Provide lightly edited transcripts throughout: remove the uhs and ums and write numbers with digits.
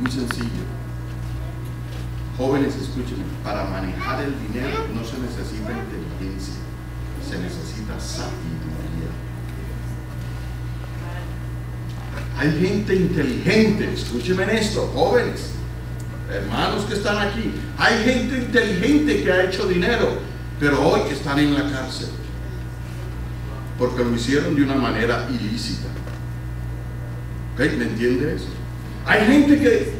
Muy sencillo. Jóvenes, escúchenme, para manejar el dinero no se necesita inteligencia, se necesita sabiduría. Hay gente inteligente, escúchenme en esto, jóvenes, hermanos que están aquí, hay gente inteligente que ha hecho dinero, pero hoy están en la cárcel, porque lo hicieron de una manera ilícita. ¿Ok? ¿Me entiende eso? Hay gente que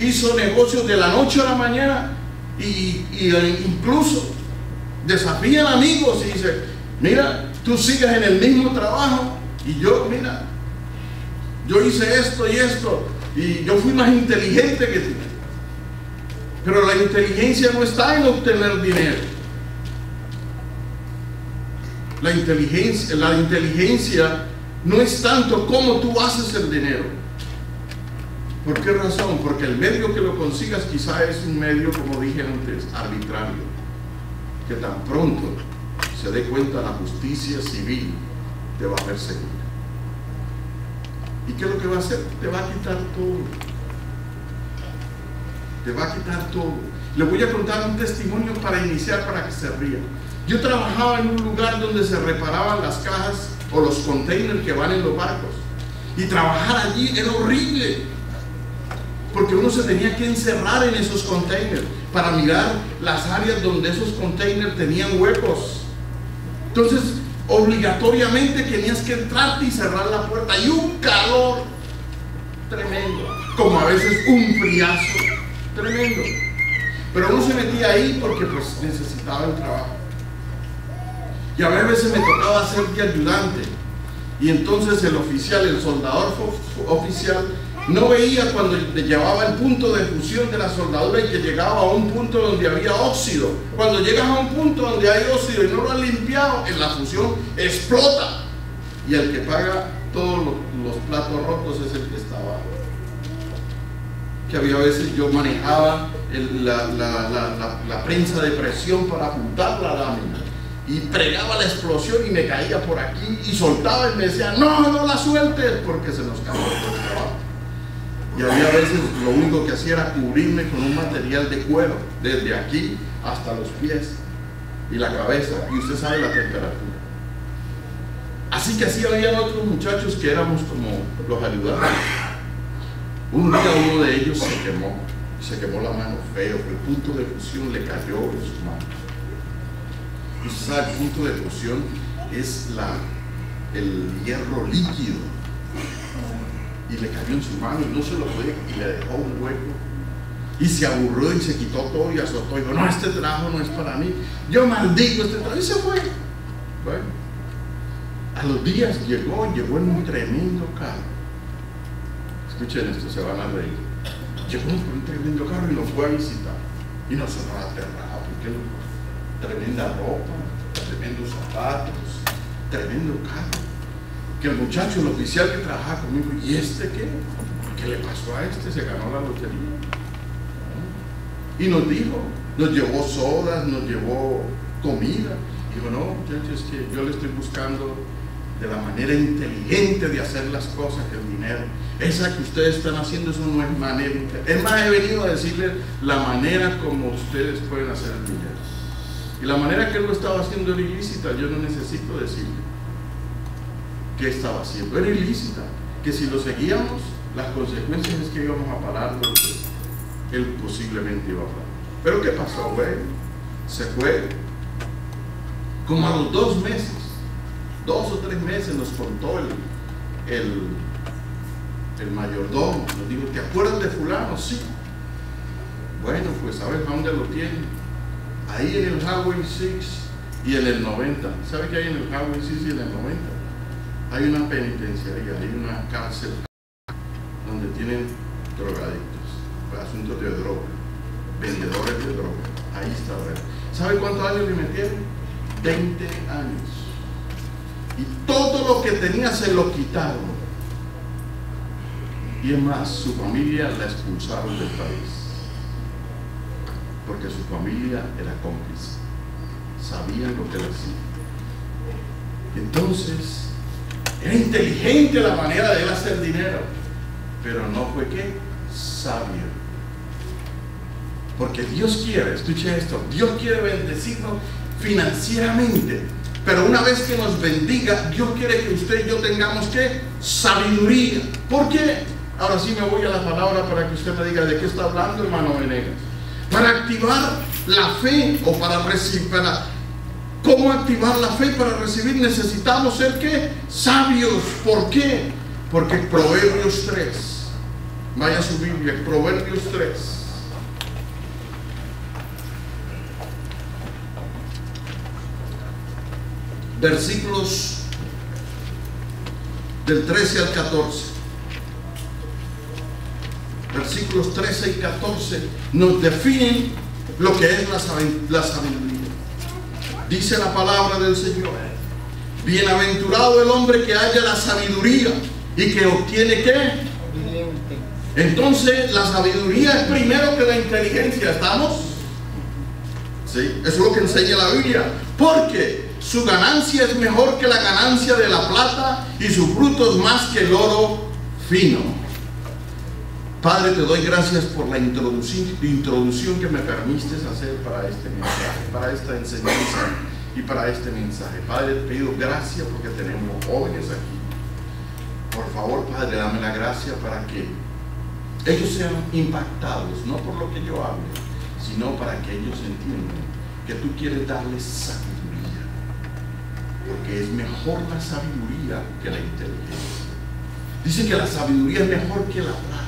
hizo negocios de la noche a la mañana y incluso desafían amigos y dicen, mira, tú sigues en el mismo trabajo y yo, mira, yo hice esto y esto y yo fui más inteligente que tú. Pero la inteligencia no está en obtener dinero. La inteligencia no es tanto cómo tú haces el dinero. ¿Por qué razón? Porque el medio que lo consigas quizá es un medio, como dije antes, arbitrario, que tan pronto se dé cuenta la justicia civil te va a perseguir. ¿Y qué es lo que va a hacer? Te va a quitar todo. Te va a quitar todo. Le voy a contar un testimonio para iniciar, para que se ría. Yo trabajaba en un lugar donde se reparaban las cajas o los containers que van en los barcos. Y trabajar allí era horrible, porque uno se tenía que encerrar en esos containers para mirar las áreas donde esos containers tenían huecos. Entonces, obligatoriamente tenías que entrarte y cerrar la puerta, y un calor tremendo, como a veces un friazo tremendo. Pero uno se metía ahí porque pues necesitaba el trabajo. Y a veces me tocaba ser de ayudante. Y entonces el oficial, el soldador oficial, no veía cuando llevaba el punto de fusión de la soldadura y que llegaba a un punto donde había óxido. Cuando llegas a un punto donde hay óxido y no lo han limpiado, en la fusión explota. Y el que paga todos los platos rotos es el que está abajo. Que había veces yo manejaba la prensa de presión para juntar la lámina. Y pregaba la explosión y me caía por aquí y soltaba y me decía, no la sueltes, porque se nos cayó el trabajo. Y había veces lo único que hacía era cubrirme con un material de cuero, desde aquí hasta los pies y la cabeza, y usted sabe la temperatura. Así que así habían otros muchachos que éramos como los ayudantes. Un día uno de ellos se quemó la mano feo, el punto de fusión le cayó en sus manos. Y usted sabe, el punto de fusión es el hierro líquido. Y le cayó en su mano y no se lo fue y le dejó un hueco. Y se aburrió y se quitó todo y azotó. Y dijo, no, este trabajo no es para mí. Yo maldigo este trabajo. Y se fue. Bueno, a los días llegó en un tremendo carro. Escuchen esto, se van a reír. Llegó con un tremendo carro y nos fue a visitar. Y nosotros aterrados, porque tremenda ropa, tremendos zapatos, tremendo carro. Que el muchacho, el oficial que trabajaba conmigo, ¿y este qué? ¿Qué le pasó a este? Se ganó la lotería. Y nos dijo, nos llevó sodas, nos llevó comida. Dijo, no, muchachos, es que yo le estoy buscando de la manera inteligente de hacer las cosas, que el dinero, esa que ustedes están haciendo, eso no es manera. Es más, he venido a decirles la manera como ustedes pueden hacer el dinero. Y la manera que él lo estaba haciendo era ilícita. Yo no necesito decirle qué estaba haciendo, era ilícita, que si lo seguíamos, las consecuencias es que íbamos a parar lo que él posiblemente iba a parar. Pero ¿qué pasó? Bueno, se fue. Como a los 2 meses, 2 o 3 meses, nos contó el mayordomo, nos dijo, ¿te acuerdas de fulano? Sí. Bueno, pues ¿sabes a dónde lo tienen? Ahí en el Highway 6 y en el 90. ¿Sabe qué hay en el Highway 6 y en el 90? Hay una penitenciaria, hay una cárcel donde tienen drogadictos, asuntos de droga, vendedores de droga. Ahí está. ¿Sabe cuántos años le metieron? 20 años. Y todo lo que tenía se lo quitaron. Y es más, su familia la expulsaron del país. Porque su familia era cómplice. Sabían lo que le hacían. Entonces, era inteligente la manera de él hacer dinero. Pero no fue, ¿qué? sabia. Porque Dios quiere, escuche esto, Dios quiere bendecirnos financieramente. Pero una vez que nos bendiga, Dios quiere que usted y yo tengamos ¿qué? Sabiduría. ¿Por qué? Ahora sí me voy a la palabra para que usted me diga de qué está hablando, hermano Venegas. Para activar la fe o para recibir, ¿cómo activar la fe para recibir? Necesitamos ser ¿qué? Sabios. ¿Por qué? Porque Proverbios 3, vaya a su Biblia, Proverbios 3. Versículos del 13 al 14. Versículos 13 y 14 nos definen lo que es la sabiduría. Dice la palabra del Señor: bienaventurado el hombre que haya la sabiduría y que obtiene ¿qué? Entonces la sabiduría es primero que la inteligencia. ¿Estamos? ¿Sí? Eso es lo que enseña la Biblia. Porque su ganancia es mejor que la ganancia de la plata y sus frutos más que el oro fino. Padre, te doy gracias por la introducción que me permites hacer para este mensaje, para esta enseñanza y para este mensaje. Padre, te pido gracias porque tenemos jóvenes aquí. Por favor, Padre, dame la gracia para que ellos sean impactados, no por lo que yo hable, sino para que ellos entiendan que tú quieres darles sabiduría. Porque es mejor la sabiduría que la inteligencia. Dice que la sabiduría es mejor que la plata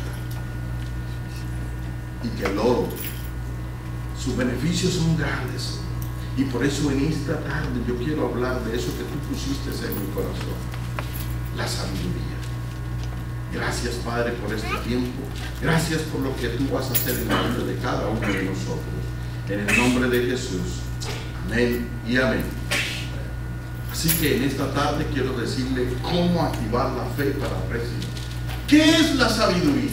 y que el oro. Sus beneficios son grandes. Y por eso en esta tarde yo quiero hablar de eso que tú pusiste en mi corazón: la sabiduría. Gracias, Padre, por este tiempo. Gracias por lo que tú vas a hacer en la vida de cada uno de nosotros. En el nombre de Jesús. Amén y amén. Así que en esta tarde quiero decirle cómo activar la fe para recibir. ¿Qué es la sabiduría?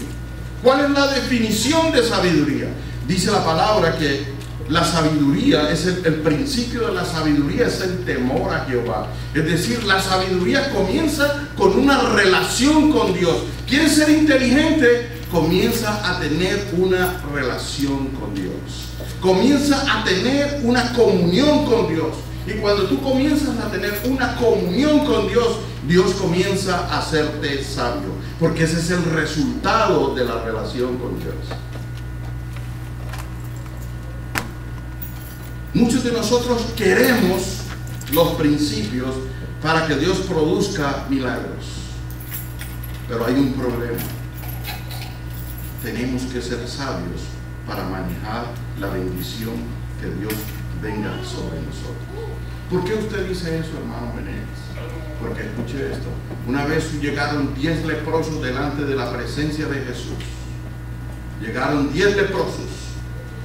¿Cuál es la definición de sabiduría? Dice la palabra que la sabiduría es el principio de la sabiduría es el temor a Jehová. Es decir, la sabiduría comienza con una relación con Dios. ¿Quieres ser inteligente? Comienza a tener una relación con Dios. Comienza a tener una comunión con Dios. Y cuando tú comienzas a tener una comunión con Dios, Dios comienza a hacerte sabio, porque ese es el resultado de la relación con Dios. Muchos de nosotros queremos los principios para que Dios produzca milagros, pero hay un problema. Tenemos que ser sabios para manejar la bendición que Dios venga sobre nosotros. ¿Por qué usted dice eso, hermano Venegas? Porque escuche esto. Una vez llegaron 10 leprosos delante de la presencia de Jesús. Llegaron 10 leprosos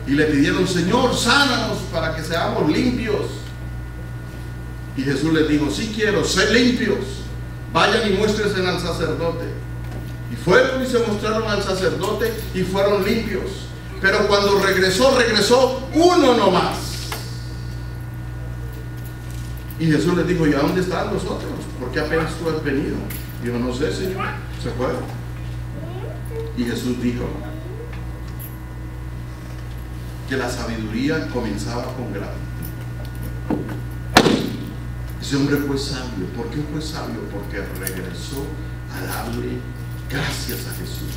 y le pidieron: Señor, sánanos para que seamos limpios. Y Jesús les dijo: sí quiero, sé limpios. Vayan y muéstrense al sacerdote. Y fueron y se mostraron al sacerdote y fueron limpios. Pero cuando regresó uno nomás. Y Jesús les dijo: ¿y a dónde están los otros? ¿Por qué apenas tú has venido? Dijo: no sé, Señor. Se fueron. Y Jesús dijo que la sabiduría comenzaba con gratitud. Ese hombre fue sabio. ¿Por qué fue sabio? Porque regresó a darle gracias a Jesús.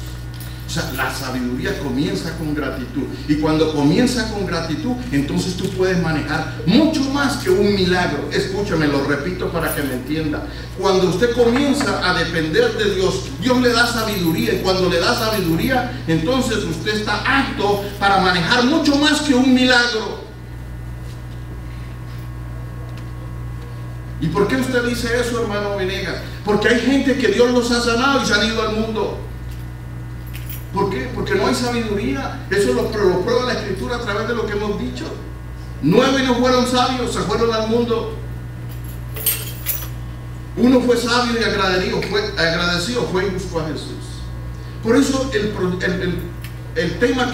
O sea, la sabiduría comienza con gratitud. Y cuando comienza con gratitud, entonces tú puedes manejar mucho más que un milagro. Escúchame, lo repito para que me entienda. Cuando usted comienza a depender de Dios, Dios le da sabiduría. Y cuando le da sabiduría, entonces usted está apto para manejar mucho más que un milagro. ¿Y por qué usted dice eso, hermano Venegas? Porque hay gente que Dios los ha sanado y se han ido al mundo. ¿Por qué? Porque no hay sabiduría. Eso lo prueba la Escritura a través de lo que hemos dicho. 9 no fueron sabios, se fueron al mundo. Uno fue sabio y agradecido, fue y buscó a Jesús. Por eso el tema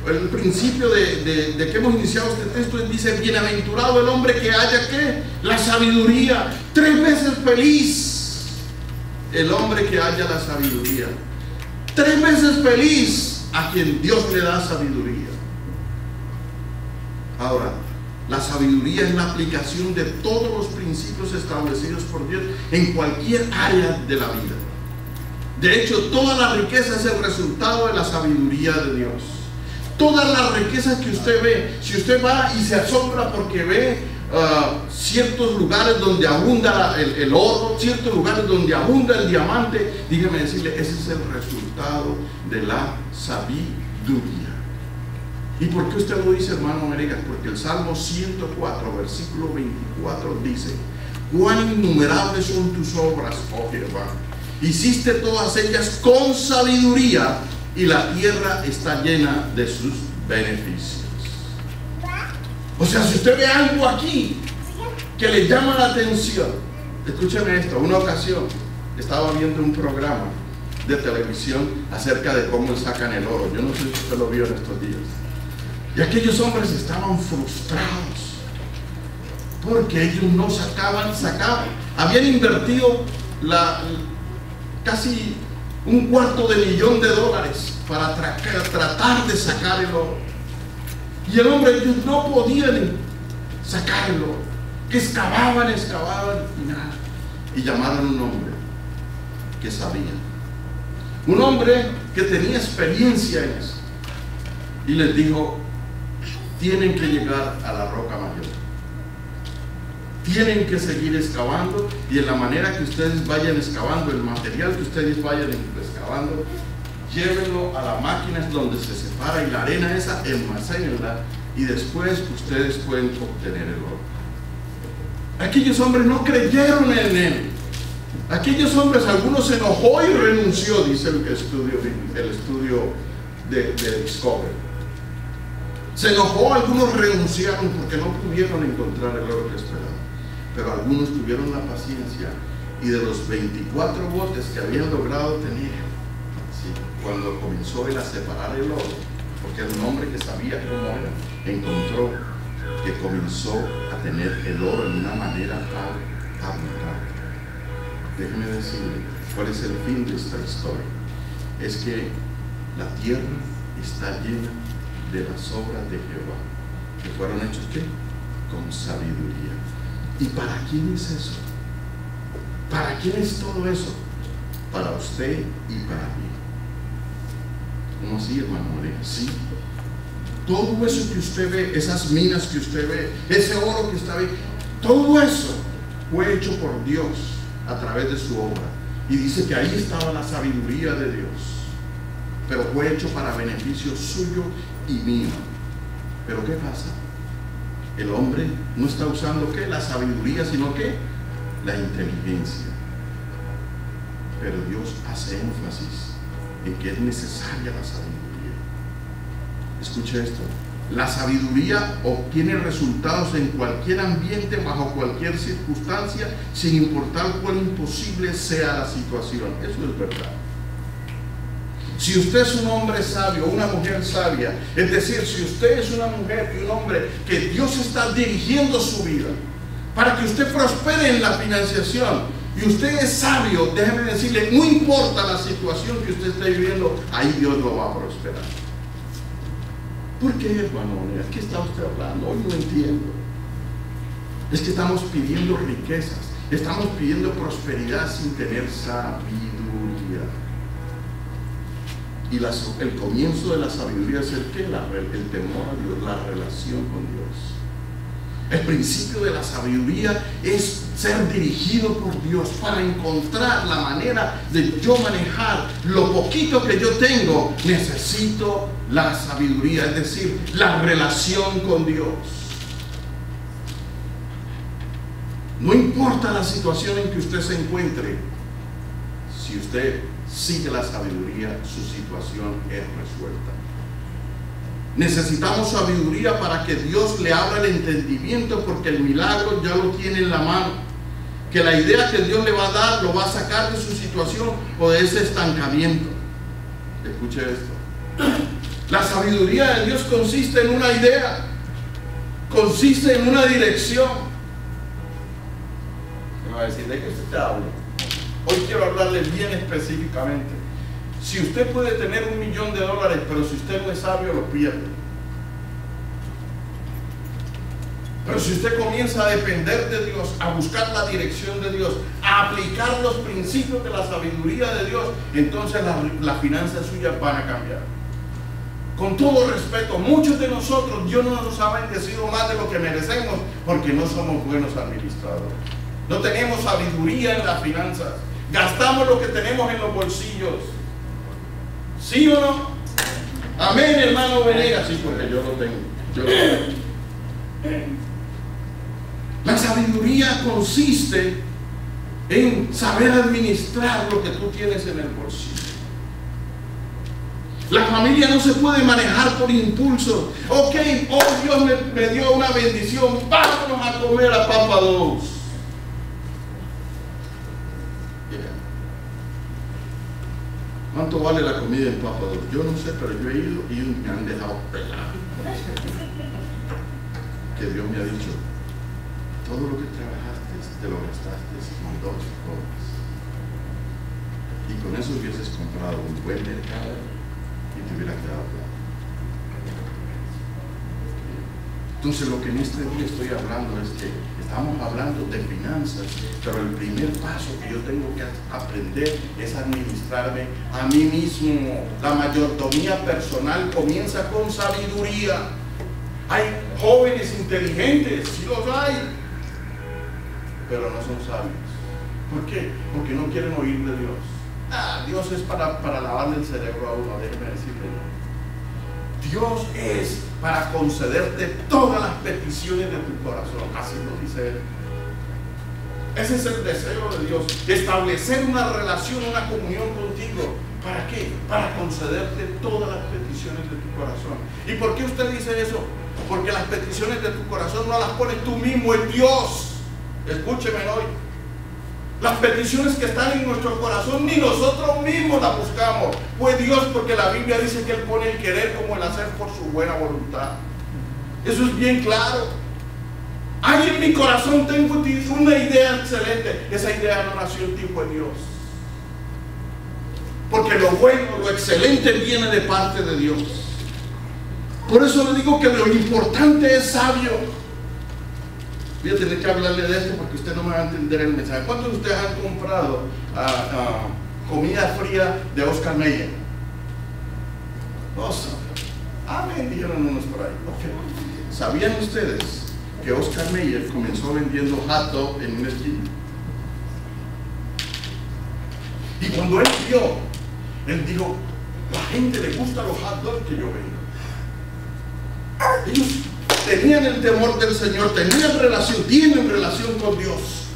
el principio de que hemos iniciado este texto dice: bienaventurado el hombre que haya ¿qué? La sabiduría. 3 veces feliz el hombre que haya la sabiduría. 3 veces feliz a quien Dios le da sabiduría. Ahora, la sabiduría es la aplicación de todos los principios establecidos por Dios en cualquier área de la vida. De hecho, toda la riqueza es el resultado de la sabiduría de Dios. Todas las riquezas que usted ve, si usted va y se asombra porque ve ciertos lugares donde abunda el oro, ciertos lugares donde abunda el diamante, dígame decirle, ese es el resultado de la sabiduría. ¿Y por qué usted lo dice, hermano Meregas? Porque el Salmo 104, versículo 24 dice: cuán innumerables son tus obras, oh Jehová, hiciste todas ellas con sabiduría, y la tierra está llena de sus beneficios. O sea, si usted ve algo aquí que le llama la atención, escúcheme esto. Una ocasión estaba viendo un programa de televisión acerca de cómo sacan el oro. Yo no sé si usted lo vio en estos días. Y aquellos hombres estaban frustrados porque ellos no sacaban. Habían invertido casi $250,000 para tratar de sacar el oro. Y el hombre, ellos no podían sacarlo. Excavaban y nada. Y llamaron a un hombre que sabía. Un hombre que tenía experiencia en eso. Y les dijo: tienen que llegar a la roca mayor. Tienen que seguir excavando, y en la manera que ustedes vayan excavando, el material que ustedes vayan excavando, llévenlo a la máquina donde se separa, y la arena esa almacénenla, y después ustedes pueden obtener el oro. Aquellos hombres no creyeron en él. Aquellos hombres, algunos se enojó y renunció, dice el estudio de Discovery. Se enojó, algunos renunciaron porque no pudieron encontrar el oro que esperaban. Pero algunos tuvieron la paciencia, y de los 24 botes que habían logrado tener, cuando comenzó él a separar el oro, porque era un hombre que sabía cómo era, encontró que comenzó a tener el oro en una manera tan abundante. Déjeme decirle cuál es el fin de esta historia. Es que la tierra está llena de las obras de Jehová, que fueron hechos ¿qué? Con sabiduría. ¿Y para quién es eso? ¿Para quién es todo eso? Para usted y para mí. ¿Cómo así, hermano María? Sí. Todo eso que usted ve, esas minas que usted ve, ese oro que usted ve, todo eso fue hecho por Dios a través de su obra. Y dice que ahí estaba la sabiduría de Dios, pero fue hecho para beneficio suyo y mío. Pero ¿qué pasa? El hombre no está usando ¿qué? La sabiduría, sino ¿qué? La inteligencia. Pero Dios hace énfasis en que es necesaria la sabiduría. Escuche esto: la sabiduría obtiene resultados en cualquier ambiente, bajo cualquier circunstancia, sin importar cuán imposible sea la situación. Eso es verdad. Si usted es un hombre sabio, una mujer sabia, es decir, si usted es una mujer y un hombre que Dios está dirigiendo su vida para que usted prospere en la financiación, y usted es sabio, déjeme decirle, no importa la situación que usted esté viviendo, ahí Dios lo va a prosperar. ¿Por qué, hermano? ¿Qué está usted hablando? Hoy no entiendo. Es que estamos pidiendo riquezas, estamos pidiendo prosperidad sin tener sabiduría. Y el comienzo de la sabiduría es el ¿qué? El temor a Dios, la relación con Dios. El principio de la sabiduría es ser dirigido por Dios para encontrar la manera de yo manejar lo poquito que yo tengo. Necesito la sabiduría, es decir, la relación con Dios. No importa la situación en que usted se encuentre, si usted sigue la sabiduría, su situación es resuelta. Necesitamos sabiduría para que Dios le abra el entendimiento, porque el milagro ya lo tiene en la mano. Que la idea que Dios le va a dar lo va a sacar de su situación o de ese estancamiento. Escuche esto: la sabiduría de Dios consiste en una idea, consiste en una dirección. Me va a decir: ¿de qué usted te habla? Hoy quiero hablarle bien específicamente. Si usted puede tener $1 millón, pero si usted no es sabio, lo pierde. Pero si usted comienza a depender de Dios, a buscar la dirección de Dios, a aplicar los principios de la sabiduría de Dios, entonces las finanzas suyas van a cambiar. Con todo respeto, muchos de nosotros, Dios no nos ha bendecido más de lo que merecemos porque no somos buenos administradores. No tenemos sabiduría en las finanzas. Gastamos lo que tenemos en los bolsillos. ¿Sí o no? Amén, hermano Venegas. Sí, porque yo lo tengo. La sabiduría consiste en saber administrar lo que tú tienes en el bolsillo. La familia no se puede manejar por impulso. Ok, oh, Dios me dio una bendición, vámonos a comer a Papa Do's. ¿Cuánto vale la comida en Papa Do's? Yo no sé, pero yo he ido y me han dejado pelado. Que Dios me ha dicho, todo lo que trabajaste te lo gastaste en 2 cosas. Y con eso hubieses comprado un buen mercado y te hubiera quedado plata. Entonces lo que en este día estoy hablando es que estamos hablando de finanzas, pero el primer paso que yo tengo que aprender es administrarme a mí mismo. La mayordomía personal comienza con sabiduría. Hay jóvenes inteligentes, sí los hay, pero no son sabios. ¿Por qué? Porque no quieren oír de Dios. Dios es para lavarle el cerebro a uno, déjeme decirle. Dios es para concederte todas las peticiones de tu corazón. Así lo dice Él. Ese es el deseo de Dios, establecer una relación, una comunión contigo. ¿Para qué? Para concederte todas las peticiones de tu corazón. ¿Y por qué usted dice eso? Porque las peticiones de tu corazón no las pones tú mismo, es Dios. Escúcheme hoy. Las peticiones que están en nuestro corazón ni nosotros mismos las buscamos. Pues Dios, porque la Biblia dice que Él pone el querer como el hacer por su buena voluntad. Eso es bien claro. Ahí en mi corazón tengo una idea excelente. Esa idea no nació en ti, fue Dios. Porque lo bueno, lo excelente viene de parte de Dios. Por eso le digo que lo importante es sabio. Voy a tener que hablarle de esto porque usted no me va a entender el mensaje. ¿Cuántos de ustedes han comprado comida fría de Oscar Mayer? Amén, dijeron unos por ahí. Okay. ¿Sabían ustedes que Oscar Mayer comenzó vendiendo hot dog en una esquina? Y cuando él vio, él dijo, la gente le gusta los hot dogs que yo vendo. Ellos tenían el temor del Señor, tienen relación con Dios.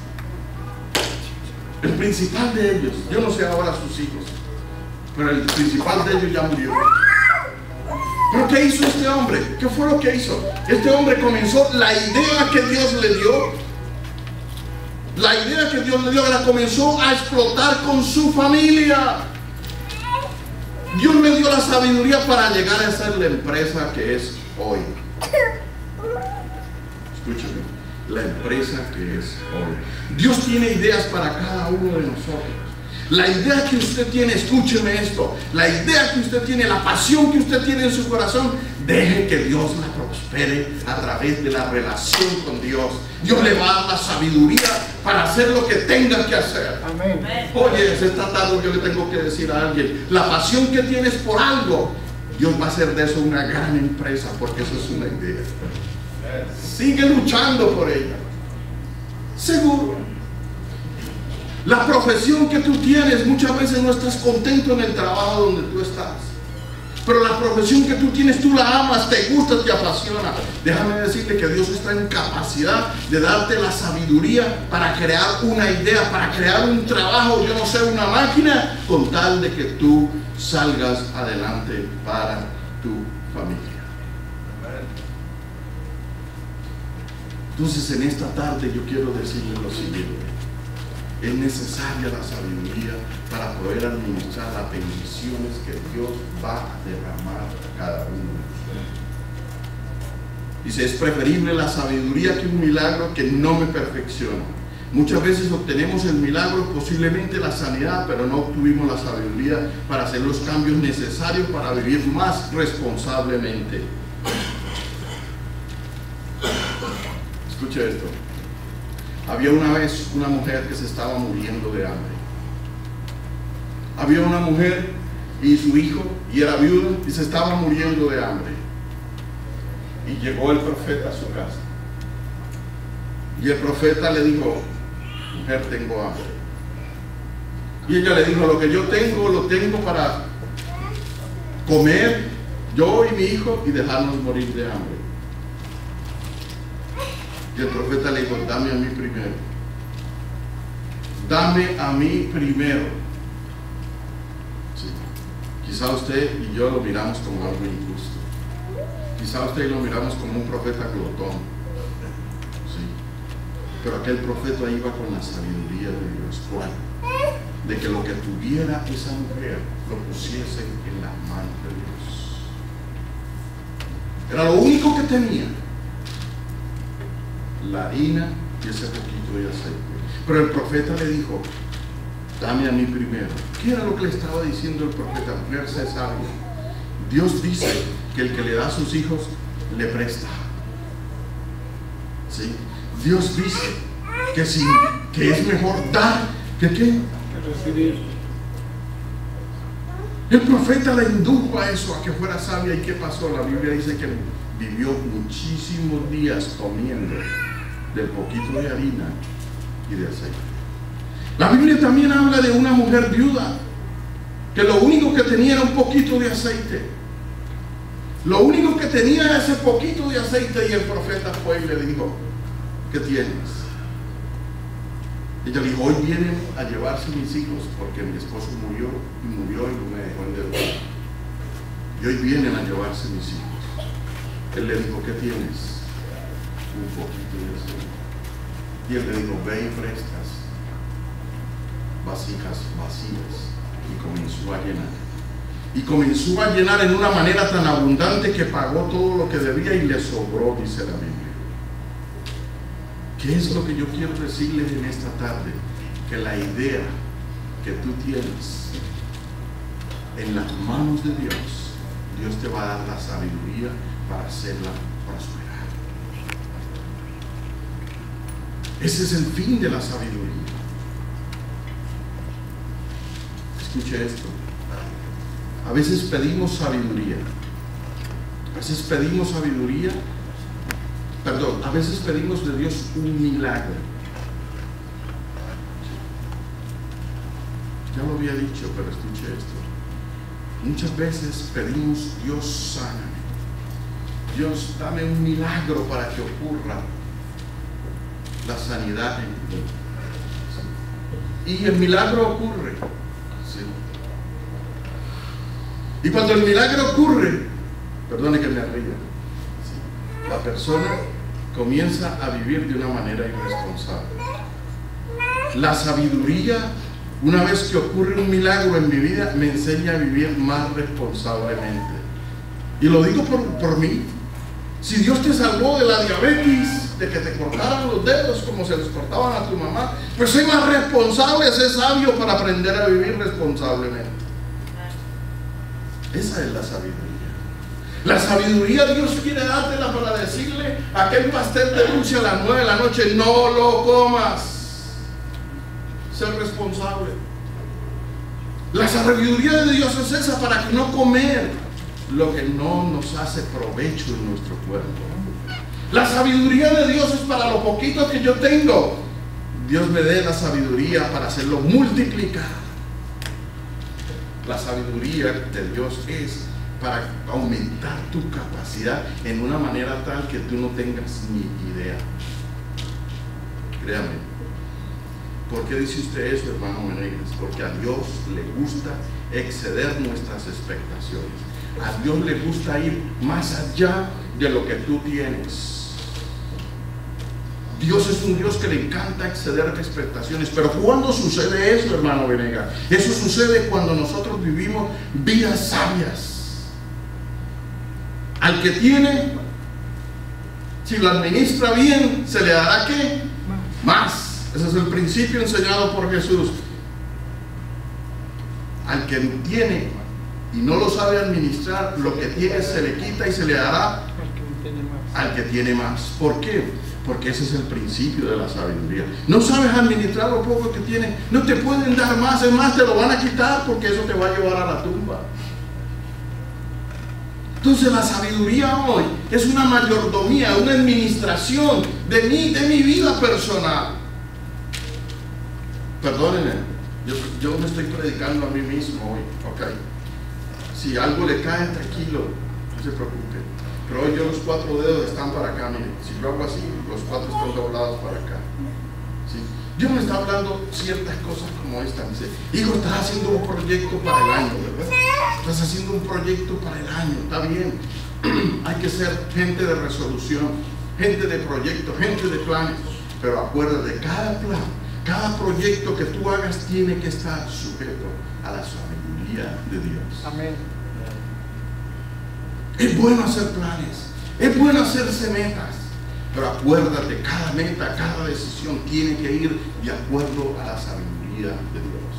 El principal de ellos, yo no sé ahora sus hijos, pero el principal de ellos ya murió. ¿Pero qué hizo este hombre? ¿Qué fue lo que hizo? Este hombre comenzó la idea que Dios le dio. La idea que Dios le dio la comenzó a explotar con su familia. Dios le dio la sabiduría para llegar a ser la empresa que es hoy. Escúchame, la empresa que es hoy. Dios tiene ideas para cada uno de nosotros. La idea que usted tiene, escúcheme esto, la idea que usted tiene, la pasión que usted tiene en su corazón, deje que Dios la prospere a través de la relación con Dios. Dios le va a dar la sabiduría para hacer lo que tenga que hacer. Amén. Oye, esta tarde yo le tengo que decir a alguien, la pasión que tienes por algo, Dios va a hacer de eso una gran empresa, porque eso es una idea. Sigue luchando por ella. Seguro. La profesión que tú tienes, muchas veces no estás contento en el trabajo donde tú estás. Pero la profesión que tú tienes, tú la amas, te gusta, te apasiona. Déjame decirte que Dios está en capacidad de darte la sabiduría para crear una idea, para crear un trabajo, yo no sé, una máquina, con tal de que tú salgas adelante para tu familia. Entonces en esta tarde yo quiero decirle lo siguiente. Es necesaria la sabiduría para poder administrar las bendiciones que Dios va a derramar a cada uno de ustedes. Dice, es preferible la sabiduría que un milagro que no me perfecciona. Muchas veces obtenemos el milagro, posiblemente la sanidad, pero no obtuvimos la sabiduría para hacer los cambios necesarios para vivir más responsablemente. Escuche esto. Había una vez una mujer que se estaba muriendo de hambre. Había una mujer y su hijo, y era viuda, y se estaba muriendo de hambre. Y llegó el profeta a su casa. Y el profeta le dijo: mujer, tengo hambre. Y ella le dijo: lo que yo tengo, lo tengo para comer yo y mi hijo y dejarnos morir de hambre. Y el profeta le dijo: dame a mí primero. Dame a mí primero. Sí. Quizá usted y yo lo miramos como algo injusto. Quizá usted y lo miramos como un profeta glotón. Pero aquel profeta iba con la sabiduría de Dios. ¿Cuál? De que lo que tuviera esa mujer lo pusiese en las manos de Dios. Era lo único que tenía: la harina y ese poquito de aceite. Pero el profeta le dijo: dame a mí primero. ¿Qué era lo que le estaba diciendo el profeta? Mujer, sé sabia. Dios dice que el que le da a sus hijos le presta. ¿Sí? Dios dice que es mejor dar que recibir. El profeta le indujo a eso, a que fuera sabia. ¿Y qué pasó? La Biblia dice que vivió muchísimos días comiendo del poquito de harina y de aceite. La Biblia también habla de una mujer viuda que lo único que tenía era un poquito de aceite. Lo único que tenía era ese poquito de aceite, y el profeta fue y le dijo: ¿qué tienes? Ella le dijo: hoy vienen a llevarse mis hijos porque mi esposo murió y no me dejó endeudado. Y hoy vienen a llevarse mis hijos. Él le dijo: ¿qué tienes? Un poquito de aceite. Y él le dijo: ve y prestas vasijas vacías. Y comenzó a llenar. Y comenzó a llenar en una manera tan abundante que pagó todo lo que debía y le sobró, dice la Biblia. ¿Qué es lo que yo quiero decirles en esta tarde? Que la idea que tú tienes en las manos de Dios, Dios te va a dar la sabiduría para hacerla prosperar. Ese es el fin de la sabiduría. Escuche esto. A veces pedimos sabiduría. A veces pedimos sabiduría. Perdón, a veces pedimos de Dios un milagro. Ya lo había dicho, pero escuche esto. Muchas veces pedimos: Dios, sáname. Dios, dame un milagro para que ocurra la sanidad en mi vida. Y el milagro ocurre. ¿Sí? Y cuando el milagro ocurre, perdone que me ría, ¿sí?, la persona comienza a vivir de una manera irresponsable. La sabiduría, una vez que ocurre un milagro en mi vida, me enseña a vivir más responsablemente. Y lo digo por mí. Si Dios te salvó de la diabetes, de que te cortaran los dedos como se les cortaban a tu mamá, pues sé más responsable, sé sabio para aprender a vivir responsablemente. Esa es la sabiduría. La sabiduría Dios quiere dártela para decirle a aquel pastel de dulce a las 9 de la noche: no lo comas. Ser responsable. La sabiduría de Dios es esa, para que no comer lo que no nos hace provecho en nuestro cuerpo. La sabiduría de Dios es para lo poquito que yo tengo. Dios me dé la sabiduría para hacerlo multiplicar. La sabiduría de Dios es para aumentar tu capacidad en una manera tal que tú no tengas ni idea. Créame. ¿Por qué dice usted eso, hermano Menegas? Porque a Dios le gusta exceder nuestras expectaciones. A Dios le gusta ir más allá de lo que tú tienes. Dios es un Dios que le encanta exceder expectaciones. Pero ¿cuándo sucede eso, hermano Venegas? Eso sucede cuando nosotros vivimos vidas sabias. Al que tiene, si lo administra bien, se le dará ¿qué? Más. Ese es el principio enseñado por Jesús. Al que tiene y no lo sabe administrar, lo que tiene se le quita y se le dará al que tiene más. ¿Por qué? Porque ese es el principio de la sabiduría. No sabes administrar lo poco que tienes, no te pueden dar más, es más, te lo van a quitar porque eso te va a llevar a la tumba. Entonces la sabiduría hoy es una mayordomía, una administración de mi vida personal. Perdónenme, yo me estoy predicando a mí mismo hoy, ok. Si algo le cae, tranquilo, no se preocupe. Pero hoy yo los 4 dedos están para acá, miren. Si yo hago así, los 4 están doblados para acá. ¿Sí? Dios me está hablando ciertas cosas como esta. Me dice, hijo, estás haciendo un proyecto para el año, ¿verdad? Estás haciendo un proyecto para el año, está bien. Hay que ser gente de resolución, gente de proyectos, gente de planes. Pero acuérdate, cada plan, cada proyecto que tú hagas tiene que estar sujeto a la sabiduría de Dios. Amén. Es bueno hacer planes, es bueno hacerse metas, pero acuérdate, cada meta, cada decisión tiene que ir de acuerdo a la sabiduría de Dios.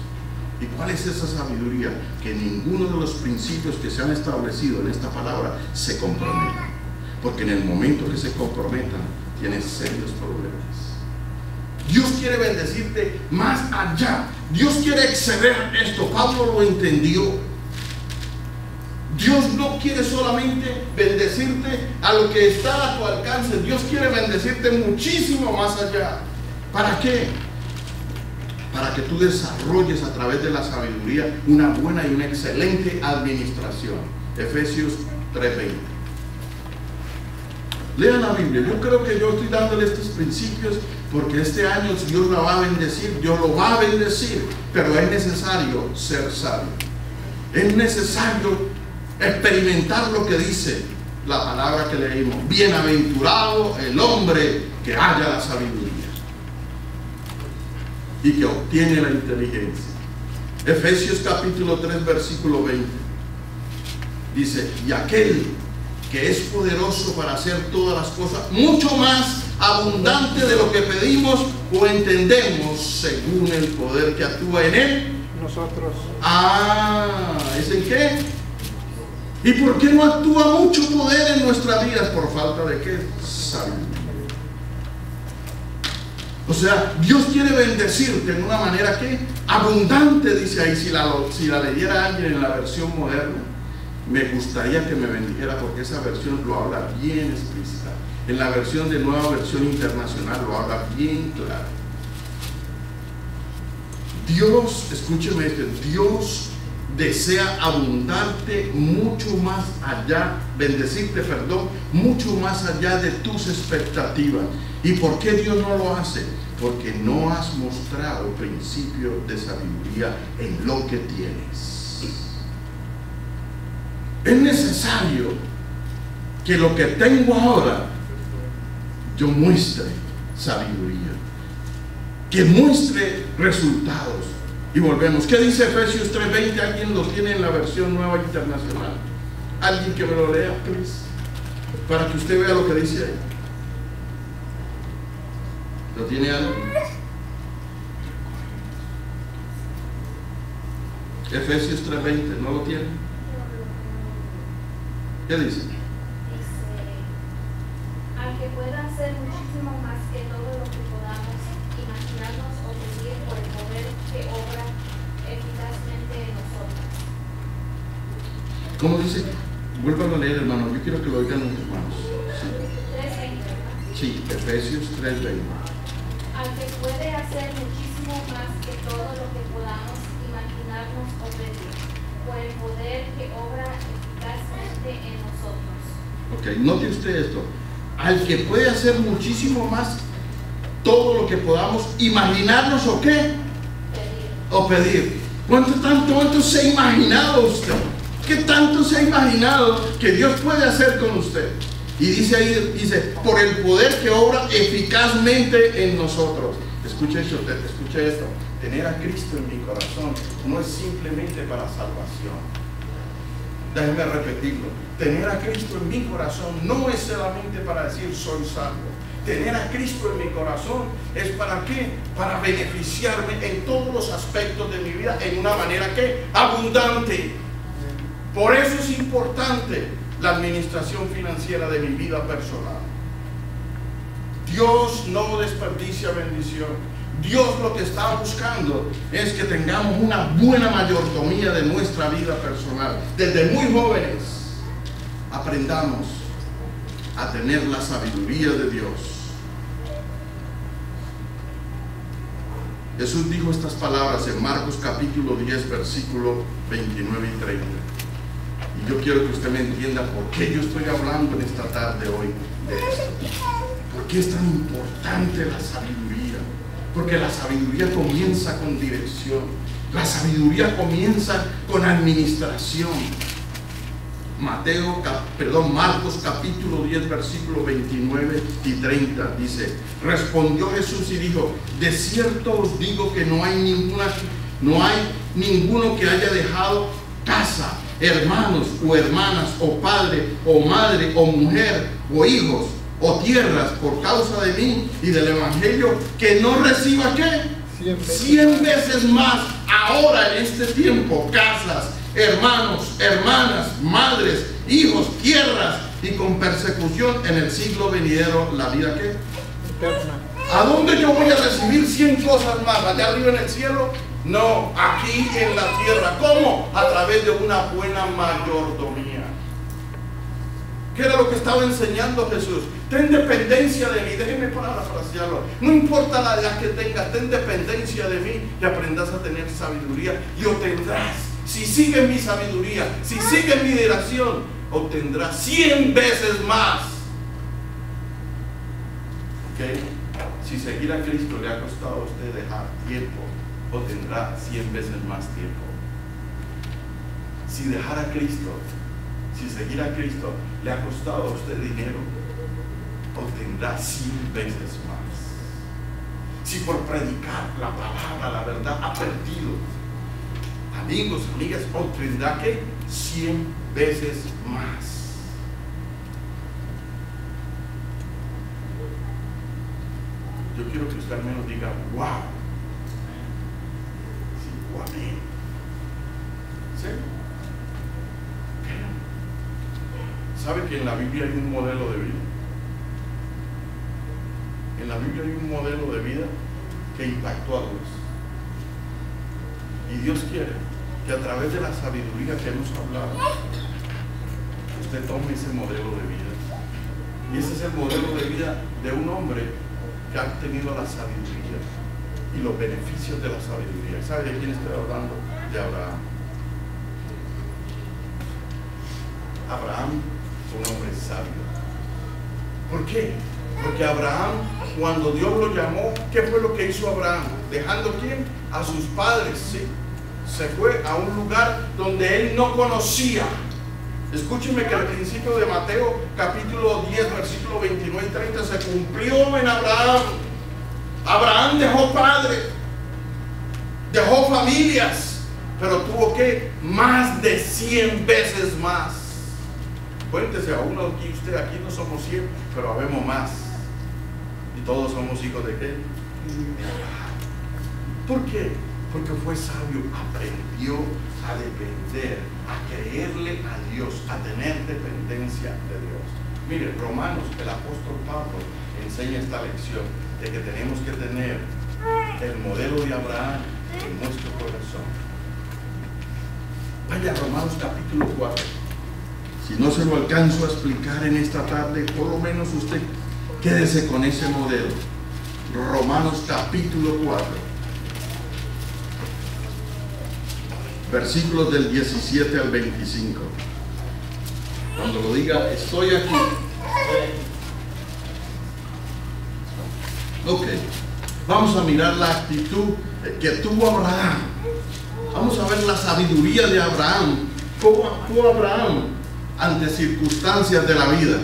¿Y cuál es esa sabiduría? Que ninguno de los principios que se han establecido en esta palabra se comprometan, porque en el momento que se comprometan, tienes serios problemas. Dios quiere bendecirte más allá, Dios quiere exceder esto. Pablo lo entendió. Dios no quiere solamente bendecirte a lo que está a tu alcance. Dios quiere bendecirte muchísimo más allá. ¿Para qué? Para que tú desarrolles a través de la sabiduría una buena y una excelente administración. Efesios 3:20. Lean la Biblia. Yo creo que yo estoy dándole estos principios porque este año Dios la va a bendecir. Dios lo va a bendecir. Pero es necesario ser sabio. Es necesario experimentar lo que dice la palabra que leímos. Bienaventurado el hombre que halla la sabiduría y que obtiene la inteligencia. Efesios capítulo 3 versículo 20 dice, y aquel que es poderoso para hacer todas las cosas mucho más abundante de lo que pedimos o entendemos, según el poder que actúa en él. Nosotros. ¿Es en qué? ¿Y por qué no actúa mucho poder en nuestras vidas? Por falta de qué? Sabiduría. O sea, Dios quiere bendecirte en una manera que abundante, dice ahí. Si la leyera alguien en la versión moderna, me gustaría que me bendijera, porque esa versión lo habla bien explícita. En la versión de Nueva Versión Internacional lo habla bien claro. Dios, escúcheme esto, Dios desea abundarte mucho más allá, bendecirte, perdón, mucho más allá de tus expectativas. ¿Y por qué Dios no lo hace? Porque no has mostrado principio de sabiduría en lo que tienes. Es necesario que lo que tengo ahora yo muestre sabiduría, que muestre resultados. Y volvemos. ¿Qué dice Efesios 3:20? ¿Alguien lo tiene en la versión Nueva Internacional? ¿Alguien que me lo lea, please? Para que usted vea lo que dice ahí. ¿Lo tiene alguien? Efesios 3:20, ¿no lo tiene? ¿Qué dice? Al que pueda hacer muchísimo más que todo lo que podamos imaginarnos o pedir por el poder que obra eficazmente en nosotros. ¿Cómo dice? Vuelvan a leer, hermano. Yo quiero que lo oigan los hermanos. Sí, Efesios 3:20. Al que puede hacer muchísimo más que todo lo que podamos imaginarnos o pedir por el poder que obra eficazmente en nosotros. Ok, note usted esto. Al que puede hacer muchísimo más todo lo que podamos imaginarnos o qué? Pedir. O pedir. ¿Cuánto se ha imaginado usted? ¿Qué tanto se ha imaginado que Dios puede hacer con usted? Y dice ahí, dice, por el poder que obra eficazmente en nosotros. Escucha esto, tener a Cristo en mi corazón no es simplemente para salvación. Déjeme repetirlo. Tener a Cristo en mi corazón no es solamente para decir soy salvo. Tener a Cristo en mi corazón es ¿para qué? Para beneficiarme en todos los aspectos de mi vida en una manera que abundante. Por eso es importante la administración financiera de mi vida personal. Dios no desperdicia bendición. Dios lo que está buscando es que tengamos una buena mayordomía de nuestra vida personal. Desde muy jóvenes aprendamos a tener la sabiduría de Dios. Jesús dijo estas palabras en Marcos capítulo 10, versículo 29 y 30. Y yo quiero que usted me entienda por qué yo estoy hablando en esta tarde hoy de esto. ¿Por qué es tan importante la sabiduría? Porque la sabiduría comienza con dirección. La sabiduría comienza con administración. Marcos capítulo 10, versículo 29 y 30 dice: respondió Jesús y dijo: de cierto os digo que no hay ninguno que haya dejado casa, hermanos o hermanas, o padre o madre o mujer o hijos o tierras por causa de mí y del evangelio, que no reciba ¿qué? 100 veces más ahora en este tiempo, casas, hermanos, hermanas, madres, hijos, tierras, y con persecución en el siglo venidero la vida ¿qué? Eterna. ¿A dónde yo voy a recibir 100 cosas más? ¿Allá arriba en el cielo? No, aquí en la tierra. ¿Cómo? A través de una buena mayordomía. ¿Qué era lo que estaba enseñando Jesús? Ten dependencia de mí. Déjeme parafrasearlo. No importa la edad que tengas, ten dependencia de mí y aprendas a tener sabiduría y obtendrás. Si sigues mi sabiduría, si sigues mi dirección, obtendrás 100 veces más. ¿Ok? Si seguir a Cristo le ha costado a usted dejar tiempo, obtendrá 100 veces más tiempo. Si dejar a Cristo, si seguir a Cristo le ha costado a usted dinero, obtendrá 100 veces más. Si por predicar la palabra, la verdad, ha perdido amigos, amigas, obtendrá que 100 veces más. Yo quiero que usted al menos diga wow. Sí, o amén. ¿Sí? ¿Sabe que en la Biblia hay un modelo de vida? En la Biblia hay un modelo de vida que impactó a Dios. Y Dios quiere que a través de la sabiduría que hemos hablado, usted tome ese modelo de vida. Y ese es el modelo de vida de un hombre que ha tenido la sabiduría y los beneficios de la sabiduría. ¿Sabe de quién estoy hablando? De Abraham. Abraham fue un hombre sabio. ¿Por qué? Porque Abraham, cuando Dios lo llamó, ¿qué fue lo que hizo Abraham? ¿Dejando quién? A sus padres, ¿sí? Se fue a un lugar donde él no conocía. Escúcheme que al principio de Mateo capítulo 10 versículo 29 y 30 se cumplió en Abraham. Abraham dejó padres, dejó familias, pero tuvo que más de 100 veces más. Cuéntese a uno aquí, usted, aquí no somos 100, pero habemos más. Y todos somos hijos de ¿qué? De Abraham. ¿Por qué? Porque fue sabio, aprendió a depender, a creerle a Dios, a tener dependencia de Dios. Mire, Romanos, el apóstol Pablo enseña esta lección de que tenemos que tener el modelo de Abraham en nuestro corazón. Vaya a Romanos capítulo 4. Si no se lo alcanzo a explicar en esta tarde, por lo menos usted quédese con ese modelo. Romanos capítulo 4. Versículos del 17 al 25. Cuando lo diga, estoy aquí. Ok, vamos a mirar la actitud que tuvo Abraham. Vamos a ver la sabiduría de Abraham. ¿Cómo actuó Abraham ante circunstancias de la vida?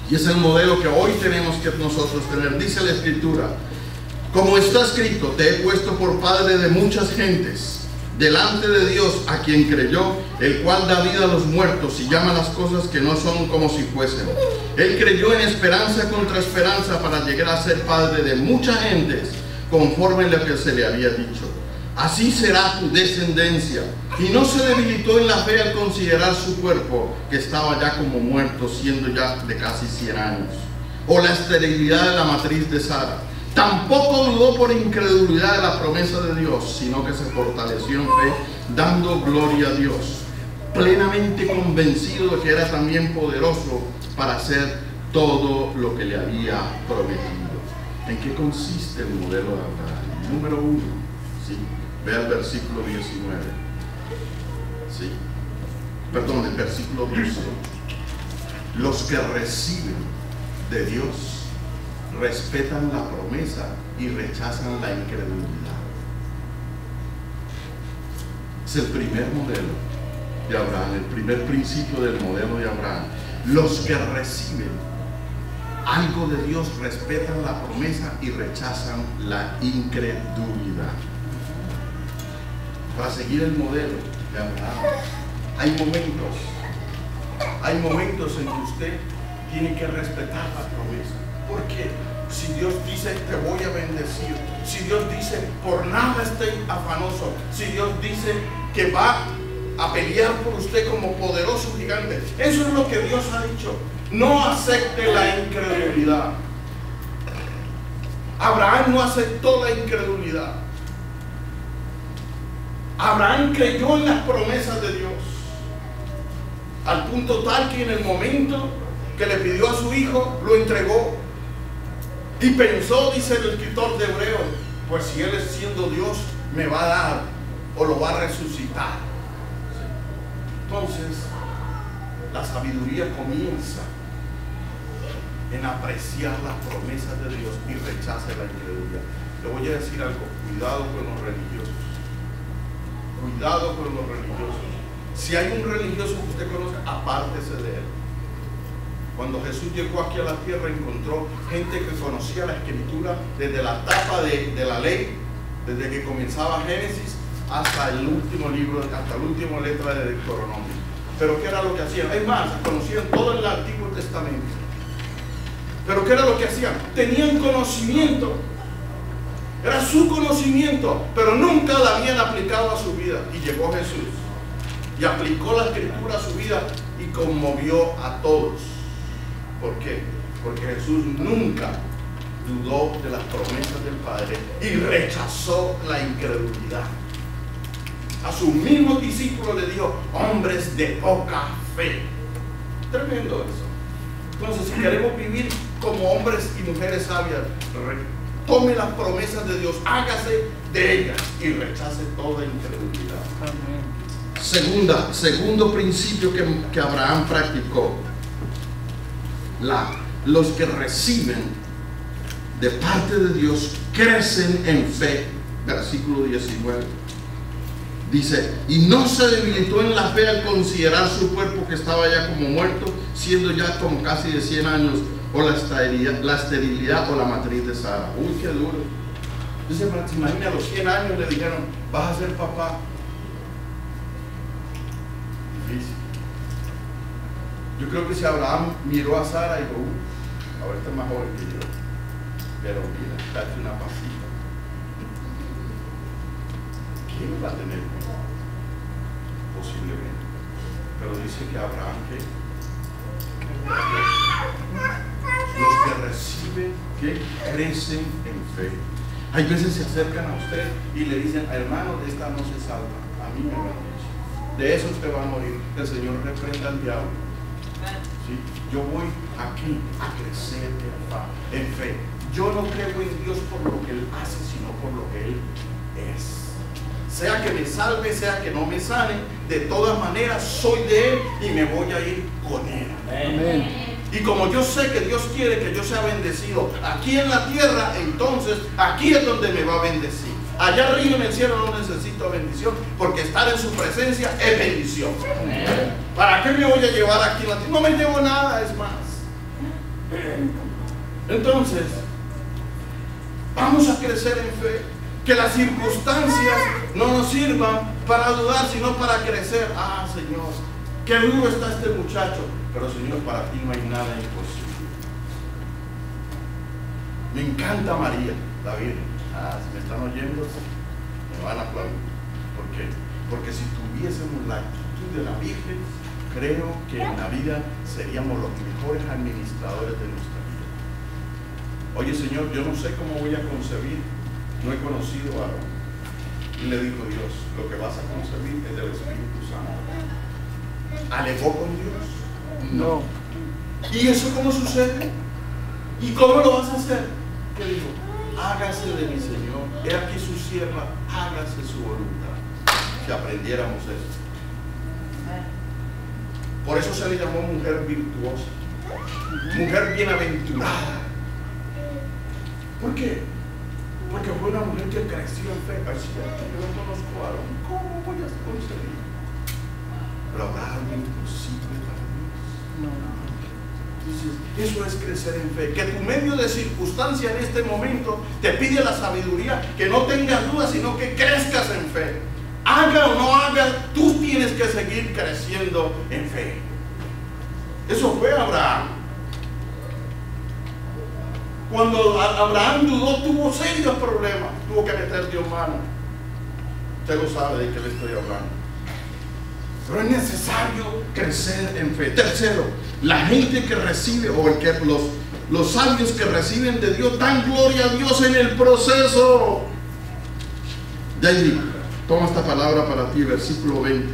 Y es el modelo que hoy tenemos que nosotros tener. Dice la Escritura: como está escrito, te he puesto por padre de muchas gentes, delante de Dios, a quien creyó, el cual da vida a los muertos y llama las cosas que no son como si fuesen. Él creyó en esperanza contra esperanza para llegar a ser padre de muchas gentes, conforme a lo que se le había dicho. Así será tu descendencia. Y no se debilitó en la fe al considerar su cuerpo, que estaba ya como muerto, siendo ya de casi 100 años, o la esterilidad de la matriz de Sara. Tampoco dudó por incredulidad de la promesa de Dios, sino que se fortaleció en fe, dando gloria a Dios, plenamente convencido de que era también poderoso para hacer todo lo que le había prometido. ¿En qué consiste el modelo de Abraham? Número 1, ¿sí? Ve al versículo 19. ¿Sí? Perdón, el versículo 12. Los que reciben de Dios respetan la promesa y rechazan la incredulidad. Es el primer modelo de Abraham, el primer principio del modelo de Abraham. Los que reciben algo de Dios respetan la promesa y rechazan la incredulidad. Para seguir el modelo de Abraham, hay momentos en que usted tiene que respetar la promesa. Porque si Dios dice te voy a bendecir, si Dios dice por nada estoy afanoso, si Dios dice que va a pelear por usted como poderoso gigante, eso es lo que Dios ha dicho. No acepte la incredulidad. Abraham no aceptó la incredulidad. Abraham creyó en las promesas de Dios, al punto tal que en el momento que le pidió a su hijo, lo entregó. Y pensó, dice el escritor de Hebreos, pues si él es siendo Dios, me va a dar o lo va a resucitar. Entonces, la sabiduría comienza en apreciar las promesas de Dios y rechaza la incredulidad. Le voy a decir algo, cuidado con los religiosos. Cuidado con los religiosos. Si hay un religioso que usted conoce, apártese de él. Cuando Jesús llegó aquí a la tierra, encontró gente que conocía la escritura desde la tapa de la ley, desde que comenzaba Génesis hasta el último libro, hasta la última letra de Deuteronomio. Pero ¿qué era lo que hacían? Es más, conocían todo el Antiguo Testamento. Pero ¿qué era lo que hacían? Tenían conocimiento. Era su conocimiento, pero nunca la habían aplicado a su vida. Y llegó Jesús y aplicó la escritura a su vida y conmovió a todos. ¿Por qué? Porque Jesús nunca dudó de las promesas del Padre y rechazó la incredulidad. A sus mismos discípulos le dijo, hombres de poca fe. Tremendo eso. Entonces, si queremos vivir como hombres y mujeres sabias, tome las promesas de Dios, hágase de ellas y rechace toda incredulidad. Segundo principio que Abraham practicó. Los que reciben de parte de Dios crecen en fe. Versículo 19 dice, y no se debilitó en la fe al considerar su cuerpo que estaba ya como muerto, siendo ya como casi de 100 años, o la esterilidad o la matriz de Sara. Uy, qué duro. Entonces, se imagina, a los 100 años le dijeron, vas a ser papá. Difícil. Yo creo que si Abraham miró a Sara y dijo, ahora está más joven que yo, pero mira, date una pasita. ¿Quién va a tener? Posiblemente. Pero dice que Abraham, que los que reciben, que crecen en fe. Hay veces se acercan a usted y le dicen, hermano, de esta no se salva. A mí me lo han dicho. De eso usted va a morir. El Señor reprenda al diablo. ¿Sí? Yo voy aquí a crecer en fe. Yo no creo en Dios por lo que Él hace, sino por lo que Él es. Sea que me salve, sea que no me sane, de todas maneras soy de Él y me voy a ir con Él. Amén. Y como yo sé que Dios quiere que yo sea bendecido aquí en la tierra, entonces aquí es donde me va a bendecir. Allá arriba en el cielo no necesito bendición, porque estar en su presencia es bendición. Amén. ¿Para qué me voy a llevar aquí en la tierra? No me llevo nada, es más. Entonces, vamos a crecer en fe. Que las circunstancias no nos sirvan para dudar, sino para crecer. Ah, Señor, qué duro está este muchacho, pero Señor, para ti no hay nada imposible. Me encanta María, la Virgen. Ah, si me están oyendo, me van a aplaudir. ¿Por qué? Porque si tuviésemos la actitud de la Virgen, creo que en la vida seríamos los mejores administradores de nuestra vida. Oye, Señor, yo no sé cómo voy a concebir, no he conocido a Aarón. Y le dijo Dios, lo que vas a concebir es del Espíritu Santo. ¿Alegó con Dios? No. ¿Y eso cómo sucede? ¿Y cómo lo vas a hacer? ¿Qué dijo? Hágase de mi Señor, he aquí su sierva, hágase su voluntad. Si aprendiéramos eso. Por eso se le llamó mujer virtuosa, mujer bienaventurada. ¿Por qué? Porque fue una mujer que creció en fe. Ay, yo no conozco a Aarón, ¿cómo voy a conseguir? Pero habrá algo imposible para Dios. No. Entonces, eso es crecer en fe. Que tu medio de circunstancia en este momento te pide la sabiduría, que no tengas dudas, sino que crezcas en fe. Haga o no haga, tú tienes que seguir creciendo en fe. Eso fue Abraham. Cuando Abraham dudó, tuvo serios problemas. Tuvo que meter Dios mano. Usted lo sabe de qué le estoy hablando. Pero es necesario crecer en fe. Tercero, la gente que recibe, o los sabios que reciben de Dios, dan gloria a Dios en el proceso. David, toma esta palabra para ti, versículo 20.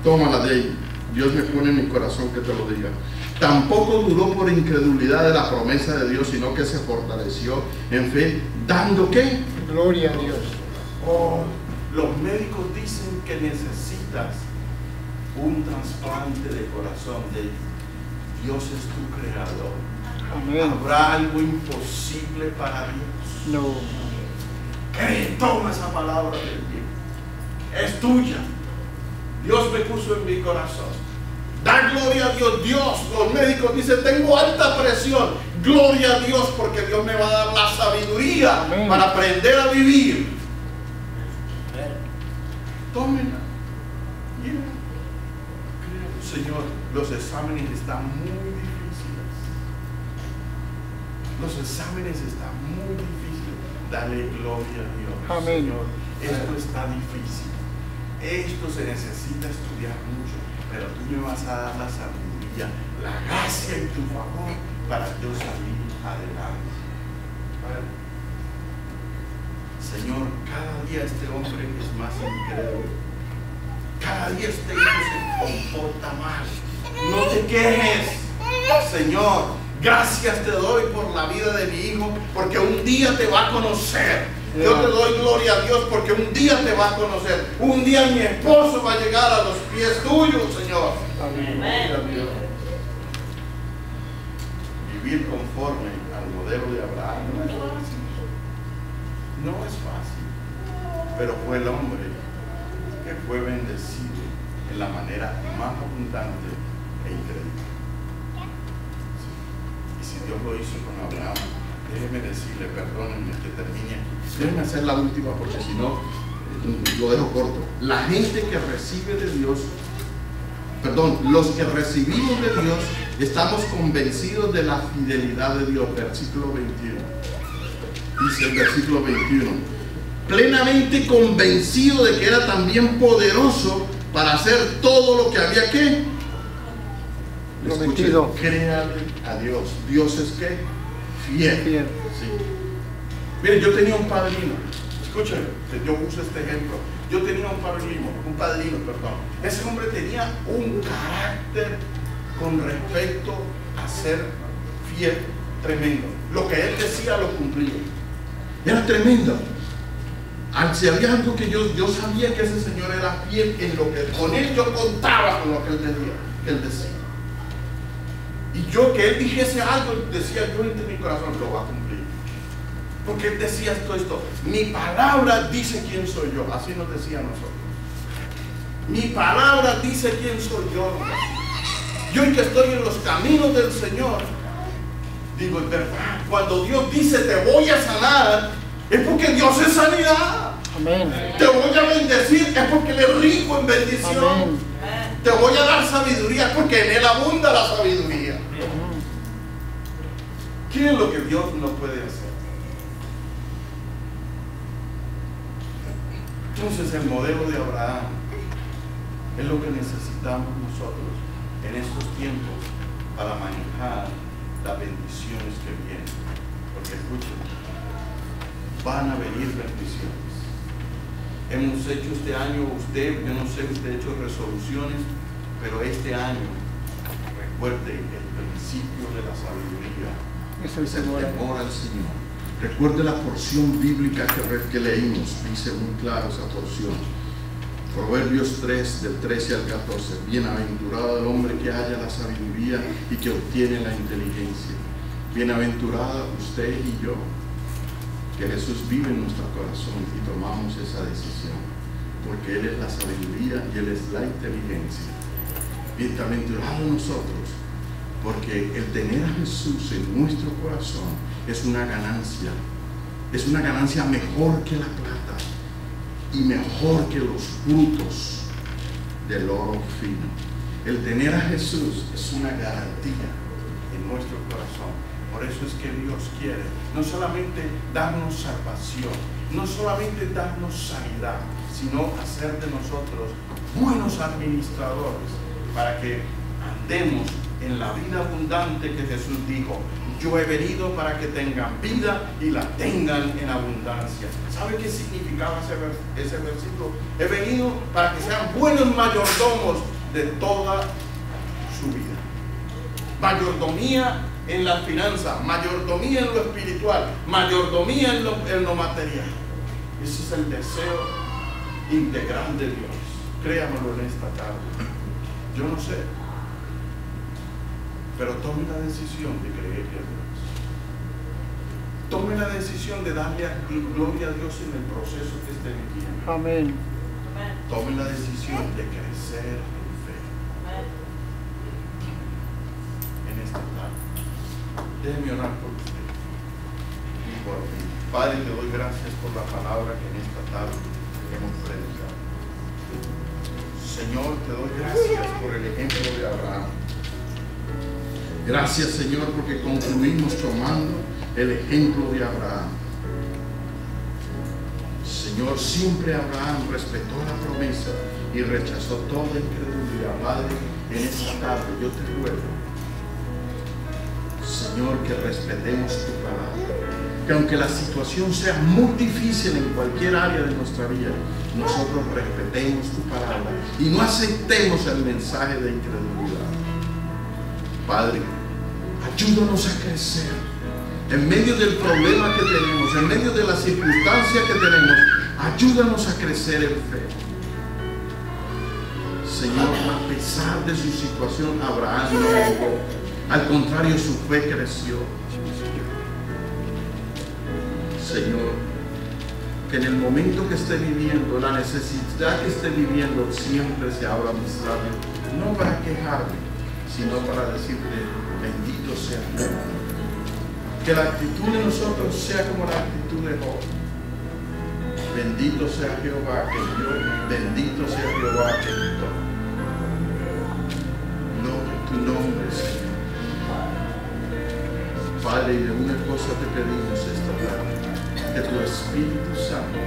Tómala, David. Dios me pone en mi corazón que te lo diga. Tampoco dudó por incredulidad de la promesa de Dios, sino que se fortaleció en fe, dando ¿qué? Gloria a Dios. Oh, los médicos dicen que necesitas un trasplante de corazón. De Dios es tu creador. Amén. ¿Habrá algo imposible para Dios? No. Toma esa palabra del bien. Es tuya. Dios me puso en mi corazón. Da gloria a Dios. Dios, los médicos dicen, tengo alta presión. Gloria a Dios, porque Dios me va a dar la sabiduría. Amén. Para aprender a vivir. Tómenla. Señor, los exámenes están muy difíciles. Los exámenes están muy difíciles. Dale gloria a Dios. Amén. Señor, esto está difícil. Esto se necesita estudiar mucho. Pero tú me vas a dar la sabiduría, la gracia en tu favor para yo salir adelante. Señor, cada día este hombre es más incrédulo. Cada día este hijo se comporta mal. No te quejes, Señor. Gracias te doy por la vida de mi hijo, porque un día te va a conocer. Yo te doy gloria a Dios porque un día te va a conocer. Un día mi esposo va a llegar a los pies tuyos, Señor. Amén. Vivir conforme al modelo de Abraham no es fácil. No es fácil. Pero fue el hombre que fue bendecido en la manera más abundante e increíble. Y si Dios lo hizo con Abraham, déjeme decirle, perdónenme que termine aquí. Déjenme hacer la última porque si no lo dejo corto. La gente que recibe de Dios, los que recibimos de Dios, estamos convencidos de la fidelidad de Dios. Versículo 21. Dice el versículo 21. Plenamente convencido de que era también poderoso para hacer todo lo que había que prometido. Créale a Dios. Dios es que fiel. Sí. Miren, yo tenía un padrino. Escuchen, yo uso este ejemplo. Yo tenía un padrino. Ese hombre tenía un carácter con respecto a ser fiel tremendo. Lo que él decía lo cumplía. Era tremendo. Si había algo que yo sabía que ese señor era fiel en lo que con él yo contaba con lo que él decía. Y yo que él dijese algo, decía yo entre mi corazón, lo va a cumplir. Porque él decía esto, mi palabra dice quién soy yo. Así nos decía a nosotros. Mi palabra dice quién soy yo. Yo que estoy en los caminos del Señor, digo, es verdad, cuando Dios dice te voy a sanar, es porque Dios es sanidad. Amén. Te voy a bendecir es porque Él es rico en bendición. Amén. Te voy a dar sabiduría porque en Él abunda la sabiduría. ¿Qué es lo que Dios no puede hacer? Entonces el modelo de Abraham es lo que necesitamos nosotros en estos tiempos para manejar las bendiciones que vienen. Porque escuchen, van a venir bendiciones. Hemos hecho este año, yo no sé, usted ha hecho resoluciones, pero este año, recuerde, el principio de la sabiduría es el temor al Señor. Recuerde la porción bíblica que leímos, dice muy claro esa porción. Proverbios 3, del 13 al 14. Bienaventurado el hombre que halla la sabiduría y que obtiene la inteligencia. Bienaventurada usted y yo, que Jesús vive en nuestro corazón y tomamos esa decisión, porque Él es la sabiduría y Él es la inteligencia. Bienaventurado nosotros, porque el tener a Jesús en nuestro corazón es una ganancia mejor que la plata y mejor que los frutos del oro fino. El tener a Jesús es una garantía en nuestro corazón. Por eso es que Dios quiere no solamente darnos salvación, no solamente darnos sanidad, sino hacer de nosotros buenos administradores para que andemos en la vida abundante que Jesús dijo: yo he venido para que tengan vida y la tengan en abundancia. ¿Sabe qué significaba ese versículo? He venido para que sean buenos mayordomos de toda su vida. Mayordomía en la finanza, mayordomía en lo espiritual, mayordomía en lo material. Ese es el deseo integral de Dios. Créamelo en esta tarde. Yo no sé, pero tome la decisión de creerle a Dios. Tome la decisión de darle gloria a Dios en el proceso que esté viviendo. Amén. Tome la decisión de crecer en fe. En esta tarde. Déjeme orar por usted y por mí. Padre, te doy gracias por la palabra que en esta tarde hemos predicado. Señor, te doy gracias por el ejemplo de Abraham. Gracias, Señor, porque concluimos tomando el ejemplo de Abraham. Señor, siempre Abraham respetó la promesa y rechazó toda incredulidad. Padre, en esta tarde yo te ruego, Señor, que respetemos tu palabra. Que aunque la situación sea muy difícil en cualquier área de nuestra vida, nosotros respetemos tu palabra y no aceptemos el mensaje de incredulidad. Padre, ayúdanos a crecer en medio del problema que tenemos, en medio de la circunstancia que tenemos. Ayúdanos a crecer en fe. Señor, a pesar de su situación, Abraham no negó. Al contrario, su fe creció. Señor, que en el momento que esté viviendo, la necesidad que esté viviendo, siempre se abra mis labios, no para quejarme, sino para decirte: bendito sea Dios. Que la actitud de nosotros sea como la actitud de Job. Bendito sea Jehová que dio, bendito sea Jehová que quitó. Gloria a tu nombre, Señor. Padre, y de una cosa te pedimos esta tarde: que tu Espíritu Santo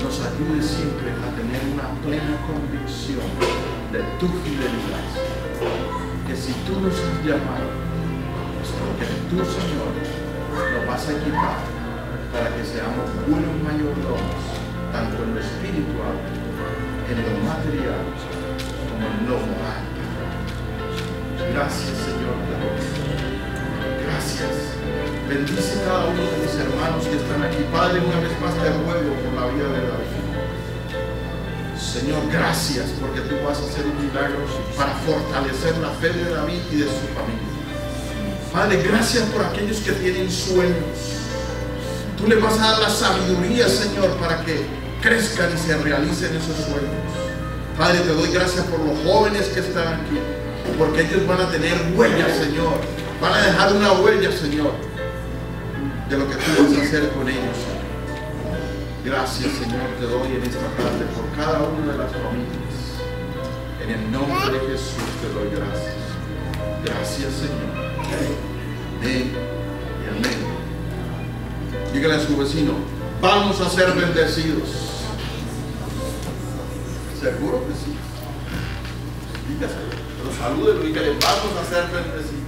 nos ayude siempre a tener una plena convicción de tu fidelidad. Que si tú nos has llamado, es porque tú, Señor, nos vas a equipar para que seamos buenos mayordomos, tanto en lo espiritual, en lo material, como en lo moral. Gracias, Señor. Gracias. Bendice cada uno de mis hermanos que están aquí. Padre, una vez más te ruego por la vida de David. Señor, gracias porque tú vas a hacer un milagro para fortalecer la fe de David y de su familia. Padre, gracias por aquellos que tienen sueños. Tú les vas a dar la sabiduría, Señor, para que crezcan y se realicen esos sueños. Padre, te doy gracias por los jóvenes que están aquí, porque ellos van a tener huellas, Señor. Van a dejar una huella, Señor, de lo que tú vas a hacer con ellos. Gracias, Señor, te doy en esta tarde por cada una de las familias. En el nombre de Jesús te doy gracias. Gracias, Señor. Amén y amén. Dígale a su vecino, vamos a ser bendecidos. Seguro que sí. Dígaselo, pero salúdelo y dígale, vamos a ser bendecidos.